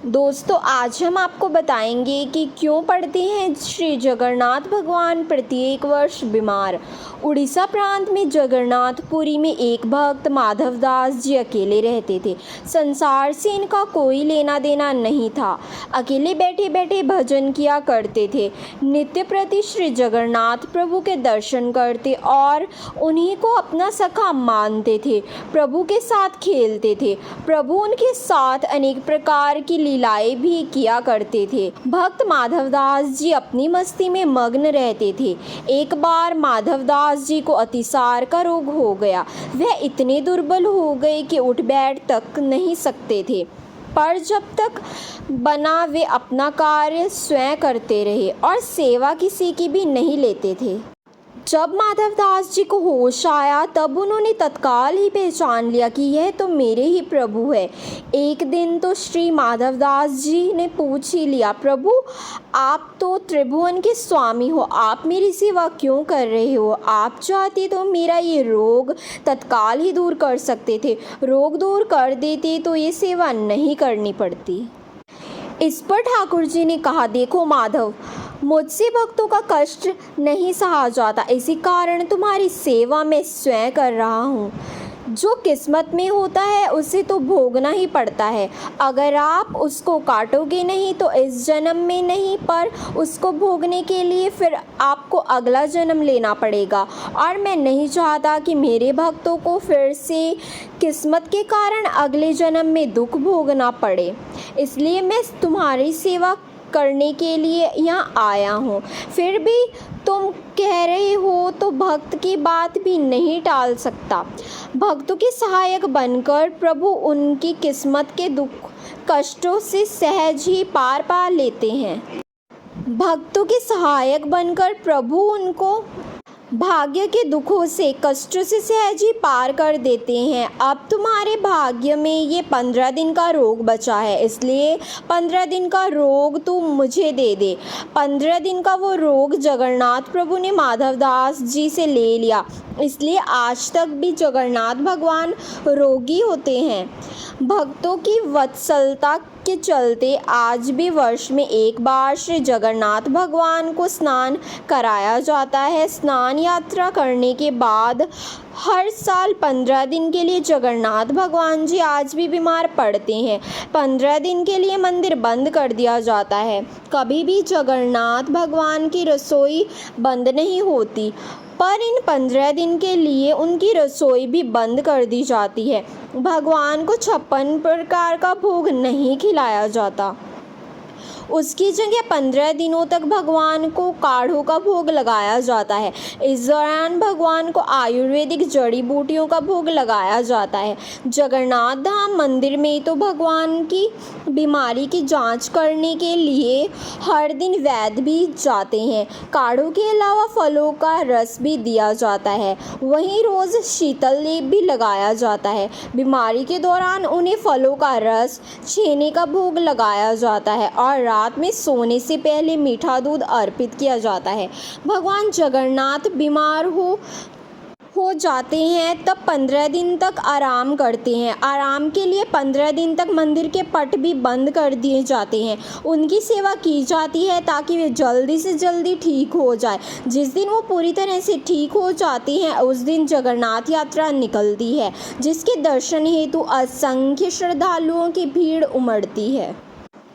दोस्तों आज हम आपको बताएंगे कि क्यों पड़ते हैं श्री जगन्नाथ भगवान प्रत्येक वर्ष बीमार। उड़ीसा प्रांत में जगन्नाथपुरी में एक भक्त माधव दास जी अकेले रहते थे। संसार से इनका कोई लेना देना नहीं था। अकेले बैठे बैठे भजन किया करते थे। नित्य प्रति श्री जगन्नाथ प्रभु के दर्शन करते और उन्हीं को अपना सखा मानते थे। प्रभु के साथ खेलते थे। प्रभु उनके साथ अनेक प्रकार की लीलाएं भी किया करते थे। भक्त माधवदास जी अपनी मस्ती में मग्न रहते थे। एक बार माधवदास जी को अतिसार का रोग हो गया। वह इतने दुर्बल हो गए कि उठ बैठ तक नहीं सकते थे, पर जब तक बना वे अपना कार्य स्वयं करते रहे और सेवा किसी की भी नहीं लेते थे। जब माधवदास जी को होश आया तब उन्होंने तत्काल ही पहचान लिया कि यह तो मेरे ही प्रभु है। एक दिन तो श्री माधवदास जी ने पूछ ही लिया, प्रभु आप तो त्रिभुवन के स्वामी हो, आप मेरी सेवा क्यों कर रहे हो? आप चाहते तो मेरा ये रोग तत्काल ही दूर कर सकते थे। रोग दूर कर देते तो ये सेवा नहीं करनी पड़ती। इस पर ठाकुर जी ने कहा, देखो माधव, मुझसे भक्तों का कष्ट नहीं सहा जाता, इसी कारण तुम्हारी सेवा मैं स्वयं कर रहा हूँ। जो किस्मत में होता है उसे तो भोगना ही पड़ता है। अगर आप उसको काटोगे नहीं तो इस जन्म में नहीं, पर उसको भोगने के लिए फिर आपको अगला जन्म लेना पड़ेगा। और मैं नहीं चाहता कि मेरे भक्तों को फिर से किस्मत के कारण अगले जन्म में दुख भोगना पड़े, इसलिए मैं तुम्हारी सेवा करने के लिए यहाँ आया हूँ। फिर भी तुम कह रहे हो तो भक्त की बात भी नहीं टाल सकता। भक्तों के सहायक बनकर प्रभु उनकी किस्मत के दुख कष्टों से सहज ही पार पा लेते हैं। भक्तों के सहायक बनकर प्रभु उनको भाग्य के दुखों से कष्टों से सहज ही पार कर देते हैं। अब तुम्हारे भाग्य में ये 15 दिन का रोग बचा है, इसलिए 15 दिन का रोग तू मुझे दे दे। 15 दिन का वो रोग जगन्नाथ प्रभु ने माधवदास जी से ले लिया, इसलिए आज तक भी जगन्नाथ भगवान रोगी होते हैं। भक्तों की वत्सलता के चलते आज भी वर्ष में एक बार श्री जगन्नाथ भगवान को स्नान कराया जाता है। स्नान यात्रा करने के बाद हर साल 15 दिन के लिए जगन्नाथ भगवान जी आज भी बीमार पड़ते हैं। 15 दिन के लिए मंदिर बंद कर दिया जाता है। कभी भी जगन्नाथ भगवान की रसोई बंद नहीं होती, पर इन 15 दिन के लिए उनकी रसोई भी बंद कर दी जाती है। भगवान को 56 प्रकार का भोग नहीं खिलाया जाता। उसकी जगह 15 दिनों तक भगवान को काढ़ों का भोग लगाया जाता है। इस दौरान भगवान को आयुर्वेदिक जड़ी बूटियों का भोग लगाया जाता है। जगन्नाथ धाम मंदिर में तो भगवान की बीमारी की जांच करने के लिए हर दिन वैद्य भी जाते हैं। काढ़ों के अलावा फलों का रस भी दिया जाता है। वहीं रोज़ शीतल लेप भी लगाया जाता है। बीमारी के दौरान उन्हें फलों का रस, छेने का भोग लगाया जाता है और रात में सोने से पहले मीठा दूध अर्पित किया जाता है। भगवान जगन्नाथ बीमार हो जाते हैं तब 15 दिन तक आराम करते हैं। आराम के लिए 15 दिन तक मंदिर के पट भी बंद कर दिए जाते हैं। उनकी सेवा की जाती है ताकि वे जल्दी से जल्दी ठीक हो जाए। जिस दिन वो पूरी तरह से ठीक हो जाते हैं उस दिन जगन्नाथ यात्रा निकलती है, जिसके दर्शन हेतु असंख्य श्रद्धालुओं की भीड़ उमड़ती है।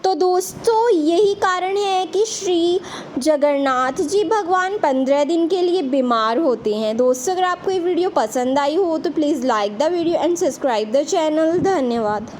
तो दोस्तों यही कारण है कि श्री जगन्नाथ जी भगवान 15 दिन के लिए बीमार होते हैं। दोस्तों अगर आपको ये वीडियो पसंद आई हो तो please like the video and subscribe the channel. धन्यवाद।